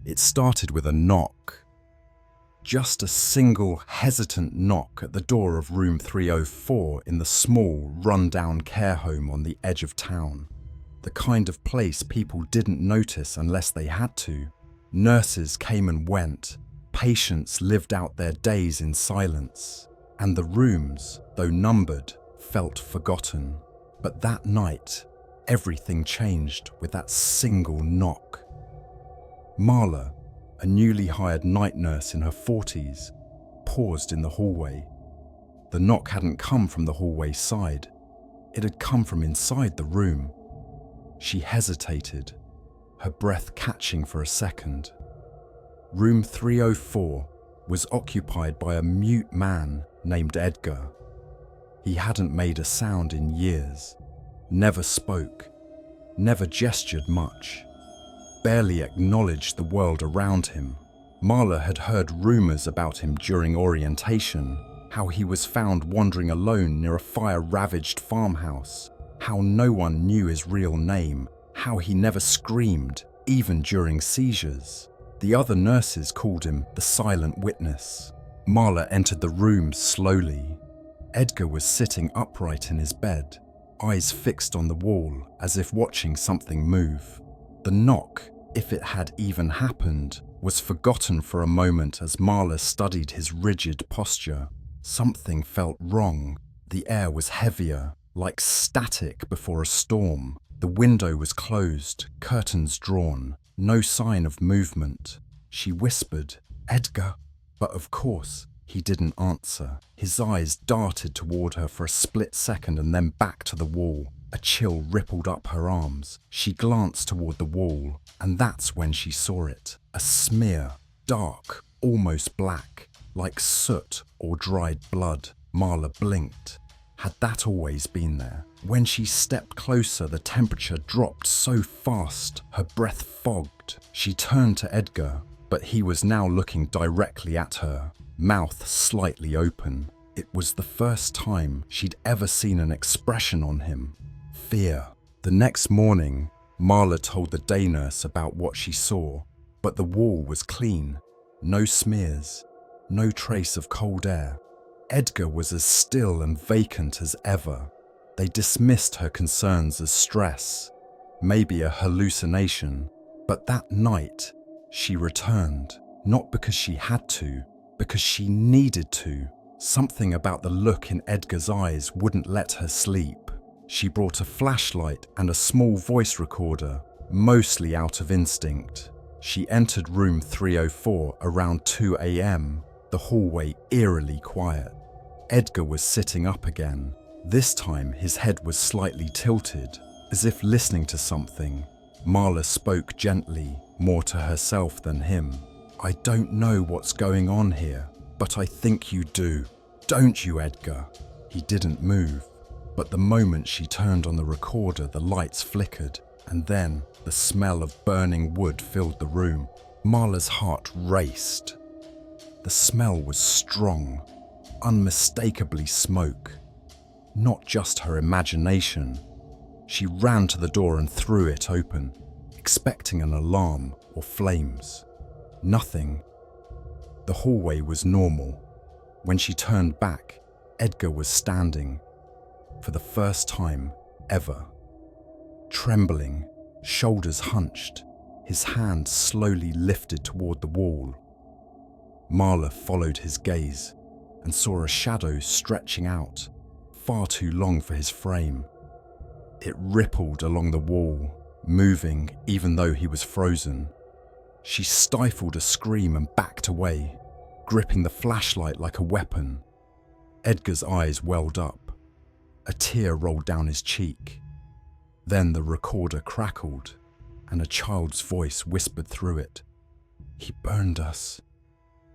It started with a knock. Just a single hesitant knock at the door of room 304 in the small, run-down care home on the edge of town. The kind of place people didn't notice unless they had to. Nurses came and went. Patients lived out their days in silence. And the rooms, though numbered, felt forgotten. But that night, everything changed with that single knock. Marla, a newly hired night nurse in her 40s, paused in the hallway. The knock hadn't come from the hallway side. It had come from inside the room. She hesitated, her breath catching for a second. Room 304 was occupied by a mute man named Edgar. He hadn't made a sound in years, never spoke, never gestured much, barely acknowledged the world around him. Marla had heard rumors about him during orientation, how he was found wandering alone near a fire-ravaged farmhouse, how no one knew his real name, how he never screamed, even during seizures. The other nurses called him the silent witness. Marla entered the room slowly. Edgar was sitting upright in his bed, eyes fixed on the wall as if watching something move. The knock, if it had even happened, was forgotten for a moment as Marla studied his rigid posture. Something felt wrong. The air was heavier, like static before a storm. The window was closed, curtains drawn, no sign of movement. She whispered, "Edgar." But of course, he didn't answer. His eyes darted toward her for a split second and then back to the wall. A chill rippled up her arms. She glanced toward the wall, and that's when she saw it. A smear, dark, almost black, like soot or dried blood. Marla blinked. Had that always been there? When she stepped closer, the temperature dropped so fast, her breath fogged. She turned to Edgar, but he was now looking directly at her, mouth slightly open. It was the first time she'd ever seen an expression on him. Fear. The next morning, Marla told the day nurse about what she saw, but the wall was clean. No smears, no trace of cold air. Edgar was as still and vacant as ever. They dismissed her concerns as stress, maybe a hallucination. But that night, she returned, not because she had to, because she needed to. Something about the look in Edgar's eyes wouldn't let her sleep. She brought a flashlight and a small voice recorder, mostly out of instinct. She entered room 304 around 2 a.m., the hallway eerily quiet. Edgar was sitting up again. This time his head was slightly tilted, as if listening to something. Marla spoke gently, more to herself than him. "I don't know what's going on here, but I think you do. Don't you, Edgar?" He didn't move. But the moment she turned on the recorder, the lights flickered, and then the smell of burning wood filled the room. Marla's heart raced. The smell was strong, unmistakably smoke. Not just her imagination. She ran to the door and threw it open, expecting an alarm or flames. Nothing. The hallway was normal. When she turned back, Edgar was standing. For the first time ever. Trembling, shoulders hunched, his hand slowly lifted toward the wall. Marla followed his gaze and saw a shadow stretching out, far too long for his frame. It rippled along the wall, moving even though he was frozen. She stifled a scream and backed away, gripping the flashlight like a weapon. Edgar's eyes welled up. A tear rolled down his cheek. Then the recorder crackled, and a child's voice whispered through it. "He burned us.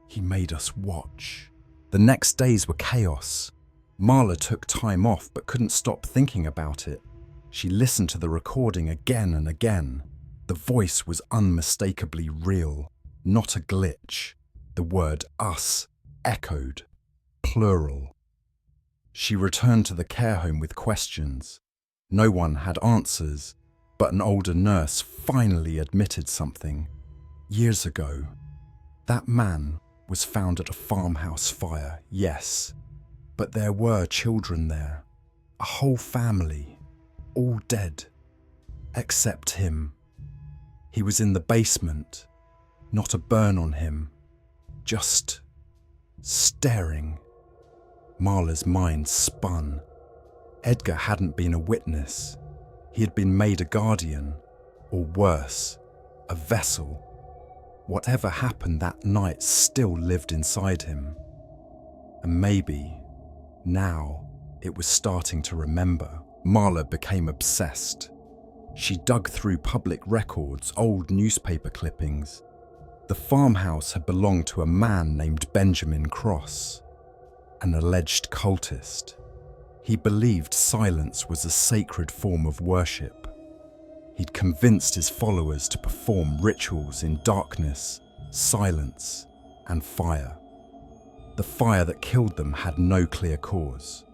He made us watch." The next days were chaos. Marla took time off but couldn't stop thinking about it. She listened to the recording again and again. The voice was unmistakably real, not a glitch. The word "us" echoed, plural. She returned to the care home with questions. No one had answers, but an older nurse finally admitted something. Years ago, that man was found at a farmhouse fire, yes, but there were children there, a whole family, all dead, except him. He was in the basement, not a burn on him, just staring. Marla's mind spun. Edgar hadn't been a witness. He had been made a guardian, or worse, a vessel. Whatever happened that night still lived inside him. And maybe, now, it was starting to remember. Marla became obsessed. She dug through public records, old newspaper clippings. The farmhouse had belonged to a man named Benjamin Cross, an alleged cultist. He believed silence was a sacred form of worship. He'd convinced his followers to perform rituals in darkness, silence, and fire. The fire that killed them had no clear cause.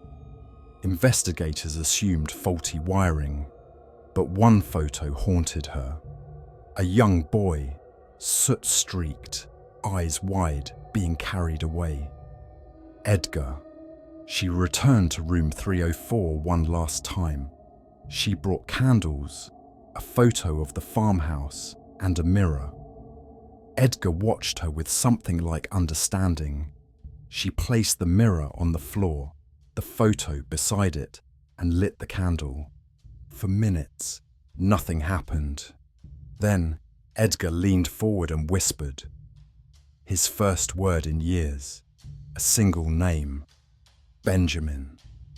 Investigators assumed faulty wiring, but one photo haunted her. A young boy, soot-streaked, eyes wide, being carried away. Edgar. She returned to room 304 one last time. She brought candles, a photo of the farmhouse, and a mirror. Edgar watched her with something like understanding. She placed the mirror on the floor, the photo beside it, and lit the candle. For minutes, nothing happened. Then, Edgar leaned forward and whispered. His first word in years, a single name. Benjamin.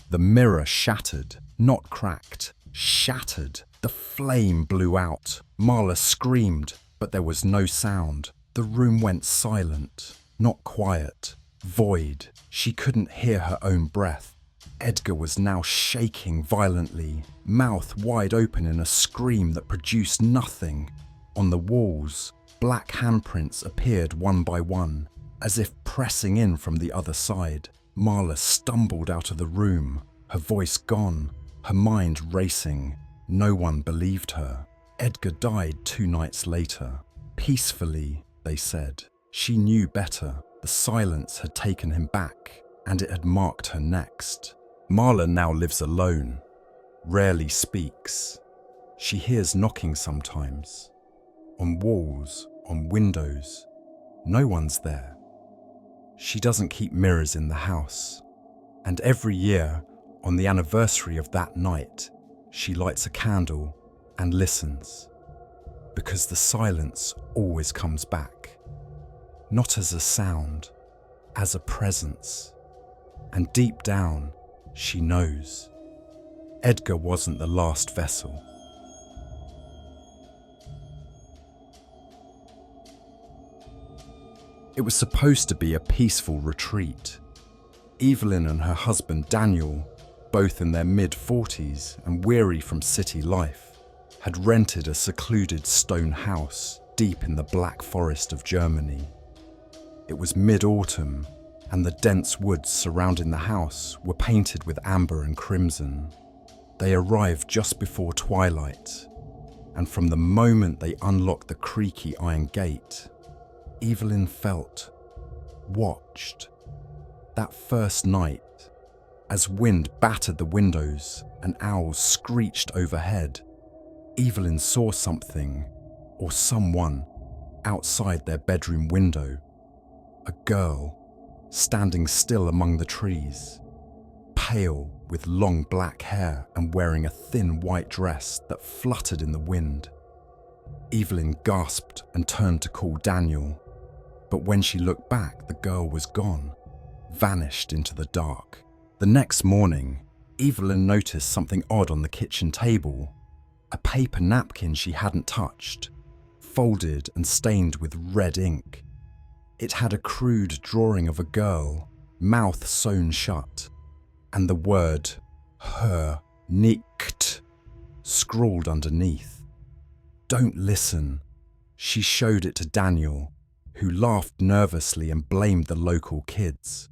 The mirror shattered, not cracked, shattered. The flame blew out. Marla screamed, but there was no sound. The room went silent, not quiet, void. She couldn't hear her own breath. Edgar was now shaking violently, mouth wide open in a scream that produced nothing. On the walls, black handprints appeared one by one, as if pressing in from the other side. Marla stumbled out of the room, her voice gone, her mind racing. No one believed her. Edgar died 2 nights later. Peacefully, they said. She knew better. The silence had taken him back, and it had marked her next. Marla now lives alone, rarely speaks. She hears knocking sometimes. On walls, on windows. No one's there. She doesn't keep mirrors in the house, and every year, on the anniversary of that night, she lights a candle and listens, because the silence always comes back, not as a sound, as a presence, and deep down, she knows. Edgar wasn't the last vessel. It was supposed to be a peaceful retreat. Evelyn and her husband Daniel, both in their mid-40s and weary from city life, had rented a secluded stone house deep in the Black Forest of Germany. It was mid-autumn, and the dense woods surrounding the house were painted with amber and crimson. They arrived just before twilight, and from the moment they unlocked the creaky iron gate, Evelyn felt, watched. That first night, as wind battered the windows and owls screeched overhead, Evelyn saw something, or someone, outside their bedroom window. A girl, standing still among the trees, pale with long black hair and wearing a thin white dress that fluttered in the wind. Evelyn gasped and turned to call Daniel. But when she looked back, the girl was gone, vanished into the dark. The next morning, Evelyn noticed something odd on the kitchen table. A paper napkin she hadn't touched, folded and stained with red ink. It had a crude drawing of a girl, mouth sewn shut, and the word, her, nicht, scrawled underneath. Don't listen. She showed it to Daniel, who laughed nervously and blamed the local kids.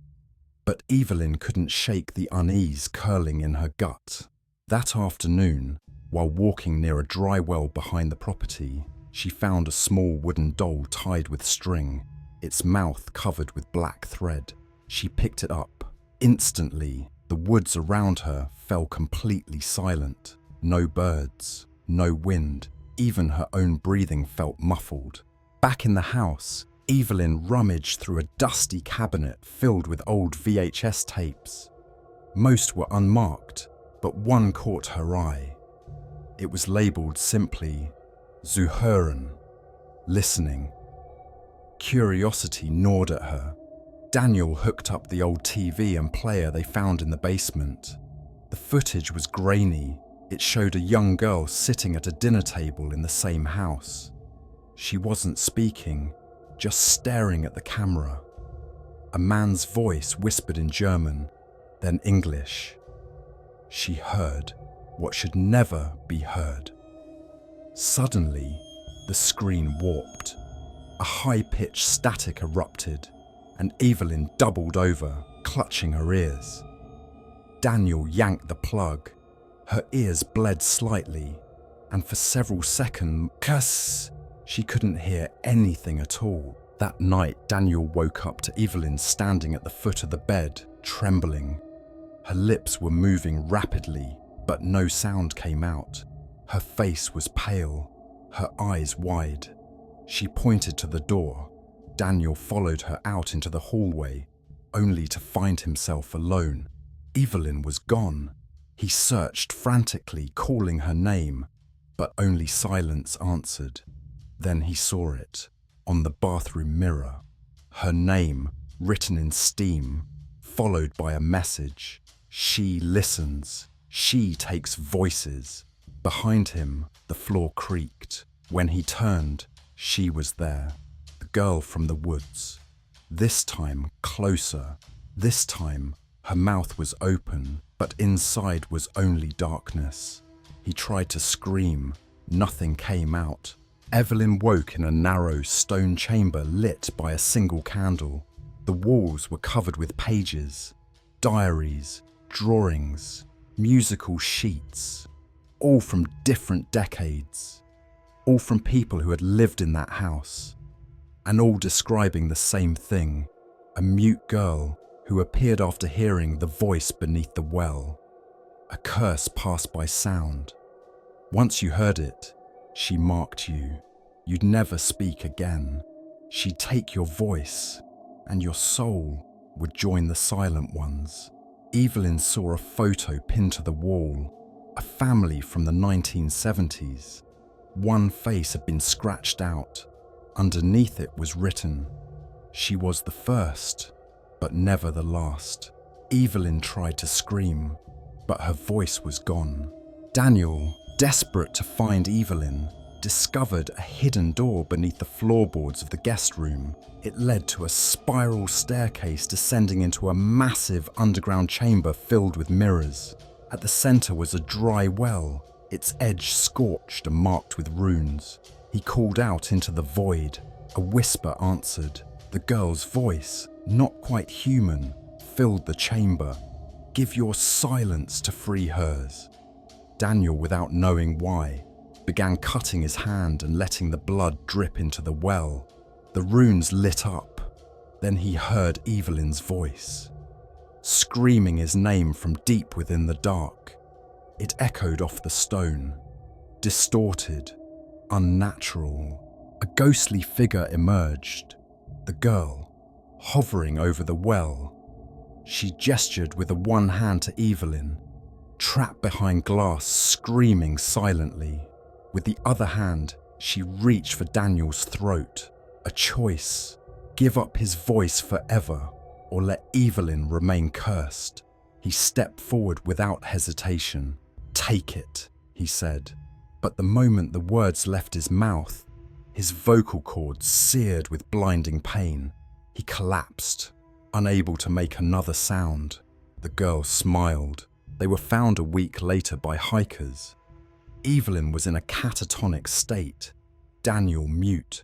But Evelyn couldn't shake the unease curling in her gut. That afternoon, while walking near a dry well behind the property, She found a small wooden doll tied with string, its mouth covered with black thread. She picked it up. Instantly, the woods around her fell completely silent. No birds, no wind, even her own breathing felt muffled. Back in the house, Evelyn rummaged through a dusty cabinet filled with old VHS tapes. Most were unmarked, but one caught her eye. It was labelled simply, Zuhören, listening. Curiosity gnawed at her. Daniel hooked up the old TV and player they found in the basement. The footage was grainy. It showed a young girl sitting at a dinner table in the same house. She wasn't speaking, just staring at the camera. A man's voice whispered in German, then English. She heard what should never be heard. Suddenly, the screen warped. A high-pitched static erupted, and Evelyn doubled over, clutching her ears. Daniel yanked the plug. Her ears bled slightly, and for several seconds, she couldn't hear anything at all. That night, Daniel woke up to Evelyn standing at the foot of the bed, trembling. Her lips were moving rapidly, but no sound came out. Her face was pale, her eyes wide. She pointed to the door. Daniel followed her out into the hallway, only to find himself alone. Evelyn was gone. He searched frantically, calling her name, but only silence answered. Then he saw it, on the bathroom mirror. Her name, written in steam, followed by a message. She listens. She takes voices. Behind him, the floor creaked. When he turned, she was there, the girl from the woods. This time, closer. This time, her mouth was open, but inside was only darkness. He tried to scream. Nothing came out. Evelyn woke in a narrow stone chamber lit by a single candle. The walls were covered with pages, diaries, drawings, musical sheets, all from different decades, all from people who had lived in that house, and all describing the same thing, a mute girl who appeared after hearing the voice beneath the well, a curse passed by sound. Once you heard it, she marked you. You'd never speak again. She'd take your voice, and your soul would join the silent ones. Evelyn saw a photo pinned to the wall, a family from the 1970s. One face had been scratched out. Underneath it was written, "She was the first, but never the last." Evelyn tried to scream, but her voice was gone. Daniel, desperate to find Evelyn, discovered a hidden door beneath the floorboards of the guest room. It led to a spiral staircase descending into a massive underground chamber filled with mirrors. At the center was a dry well, its edge scorched and marked with runes. He called out into the void. A whisper answered. The girl's voice, not quite human, filled the chamber. "Give your silence to free hers." Daniel, without knowing why, began cutting his hand and letting the blood drip into the well. The runes lit up. Then he heard Evelyn's voice, screaming his name from deep within the dark. It echoed off the stone, distorted, unnatural. A ghostly figure emerged, the girl, hovering over the well. She gestured with one hand to Evelyn, trapped behind glass, screaming silently. With the other hand, she reached for Daniel's throat. A choice: give up his voice forever, or let Evelyn remain cursed. He stepped forward without hesitation. "Take it," he said. But the moment the words left his mouth, his vocal cords seared with blinding pain. He collapsed, unable to make another sound. The girl smiled. They were found a week later by hikers. Evelyn was in a catatonic state, Daniel mute.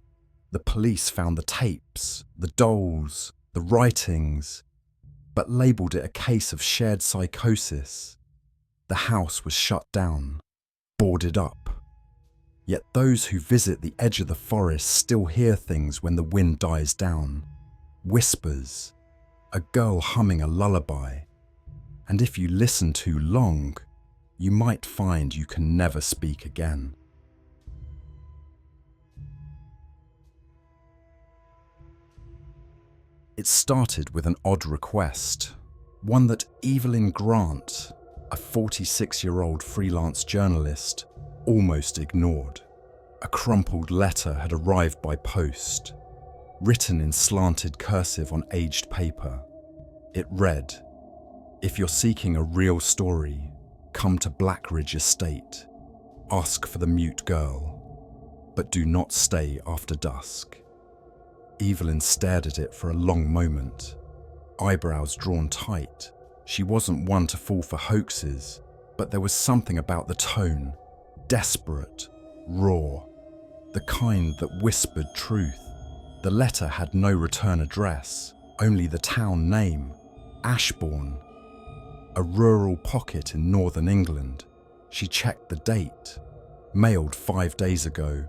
The police found the tapes, the dolls, the writings, but labelled it a case of shared psychosis. The house was shut down, boarded up. Yet those who visit the edge of the forest still hear things when the wind dies down. Whispers, a girl humming a lullaby. And if you listen too long, you might find you can never speak again. It started with an odd request, one that Evelyn Grant, a 46-year-old freelance journalist, almost ignored. A crumpled letter had arrived by post, written in slanted cursive on aged paper. It read, "If you're seeking a real story, come to Blackridge Estate. Ask for the mute girl, but do not stay after dusk." Evelyn stared at it for a long moment, eyebrows drawn tight. She wasn't one to fall for hoaxes, but there was something about the tone, desperate, raw, the kind that whispered truth. The letter had no return address, only the town name, Ashbourne, a rural pocket in northern England. She checked the date, mailed 5 days ago.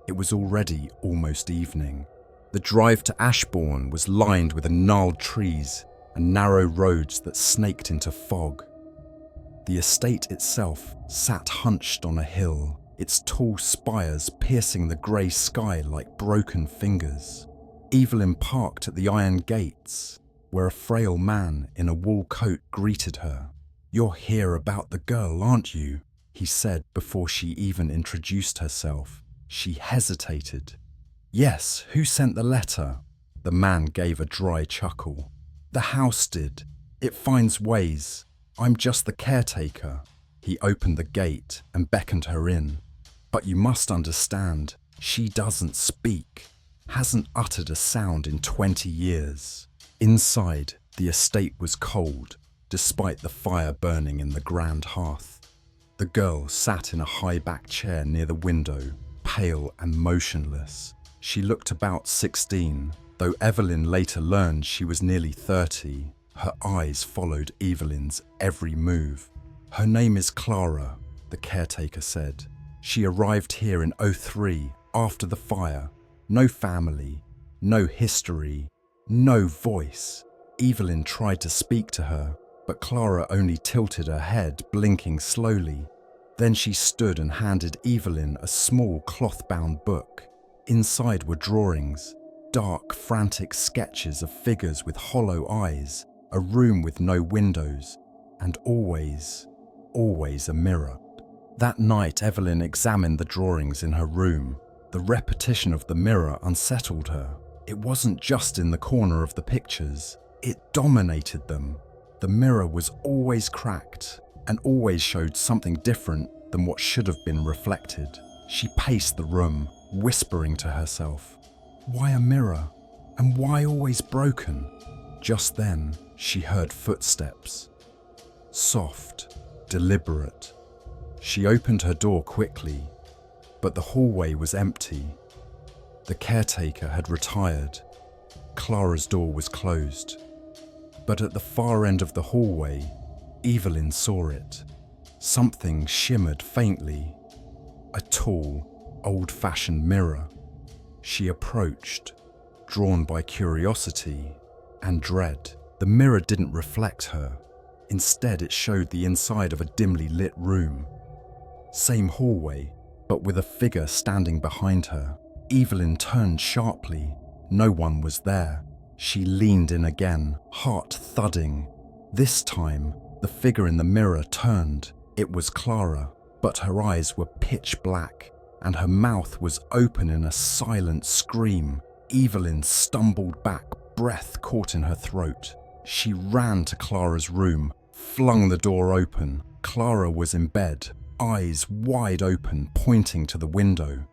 It was already almost evening. The drive to Ashbourne was lined with gnarled trees and narrow roads that snaked into fog. The estate itself sat hunched on a hill, its tall spires piercing the grey sky like broken fingers. Evelyn parked at the iron gates, where a frail man in a wool coat greeted her. "You're here about the girl, aren't you?" he said before she even introduced herself. She hesitated. "Yes, who sent the letter?" The man gave a dry chuckle. "The house did. It finds ways. I'm just the caretaker." He opened the gate and beckoned her in. "But you must understand, she doesn't speak, hasn't uttered a sound in 20 years. Inside, the estate was cold, despite the fire burning in the grand hearth. The girl sat in a high-backed chair near the window, pale and motionless. She looked about 16, though Evelyn later learned she was nearly 30. Her eyes followed Evelyn's every move. "Her name is Clara," the caretaker said. "She arrived here in '03, after the fire. No family, no history, no voice." Evelyn tried to speak to her, but Clara only tilted her head, blinking slowly. Then she stood and handed Evelyn a small cloth-bound book. Inside were drawings, dark, frantic sketches of figures with hollow eyes, a room with no windows, and always a mirror. That night, Evelyn examined the drawings in her room. The repetition of the mirror unsettled her. It wasn't just in the corner of the pictures, it dominated them. The mirror was always cracked and always showed something different than what should have been reflected. She paced the room, whispering to herself, "Why a mirror? And why always broken?" Just then, she heard footsteps. Soft, deliberate. She opened her door quickly, but the hallway was empty. The caretaker had retired. Clara's door was closed. But at the far end of the hallway, Evelyn saw it. Something shimmered faintly. A tall, old-fashioned mirror. She approached, drawn by curiosity and dread. The mirror didn't reflect her. Instead, it showed the inside of a dimly lit room. Same hallway, but with a figure standing behind her. Evelyn turned sharply. No one was there. She leaned in again, heart thudding. This time, the figure in the mirror turned. It was Clara, but her eyes were pitch black, and her mouth was open in a silent scream. Evelyn stumbled back, breath caught in her throat. She ran to Clara's room, flung the door open. Clara was in bed, eyes wide open, pointing to the window.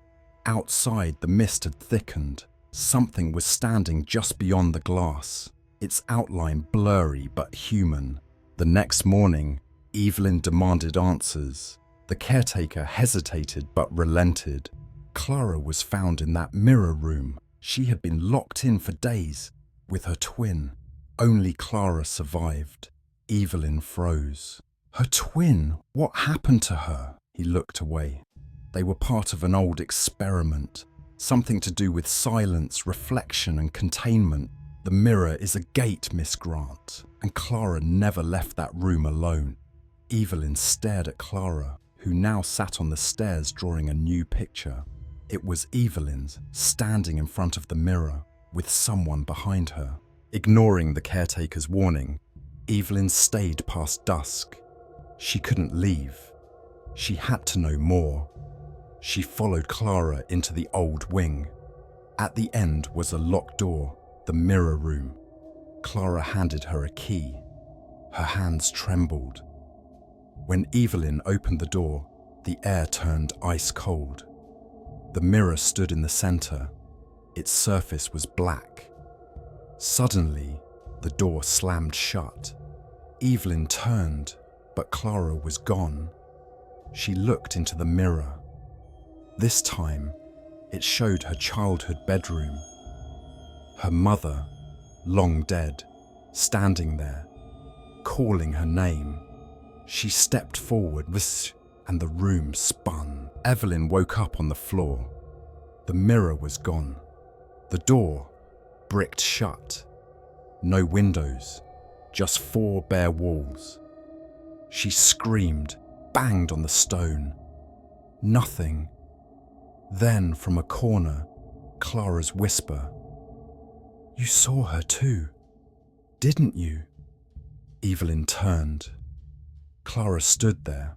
Outside, the mist had thickened. Something was standing just beyond the glass, its outline blurry but human. The next morning, Evelyn demanded answers. The caretaker hesitated but relented. Clara was found in that mirror room. She had been locked in for days with her twin. Only Clara survived. Evelyn froze. Her twin? What happened to her? He looked away. They were part of an old experiment, something to do with silence, reflection, and containment. The mirror is a gate, Miss Grant, and Clara never left that room alone. Evelyn stared at Clara, who now sat on the stairs drawing a new picture. It was Evelyn's, standing in front of the mirror, with someone behind her. Ignoring the caretaker's warning, Evelyn stayed past dusk. She couldn't leave. She had to know more. She followed Clara into the old wing. At the end was a locked door, the mirror room. Clara handed her a key. Her hands trembled. When Evelyn opened the door, the air turned ice cold. The mirror stood in the center. Its surface was black. Suddenly, the door slammed shut. Evelyn turned, but Clara was gone. She looked into the mirror. This time, it showed her childhood bedroom. Her mother, long dead, standing there, calling her name. She stepped forward, and the room spun. Evelyn woke up on the floor. The mirror was gone. The door, bricked shut. No windows, just 4 bare walls. She screamed, banged on the stone. Nothing. Then, from a corner, Clara's whisper. "You saw her too, didn't you?" Evelyn turned. Clara stood there,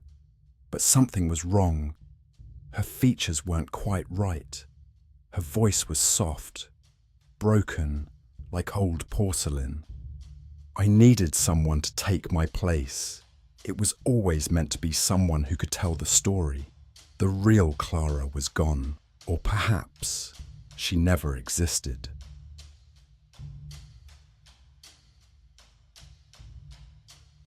but something was wrong. Her features weren't quite right. Her voice was soft, broken, like old porcelain. "I needed someone to take my place. It was always meant to be someone who could tell the story. The real Clara was gone, or perhaps she never existed."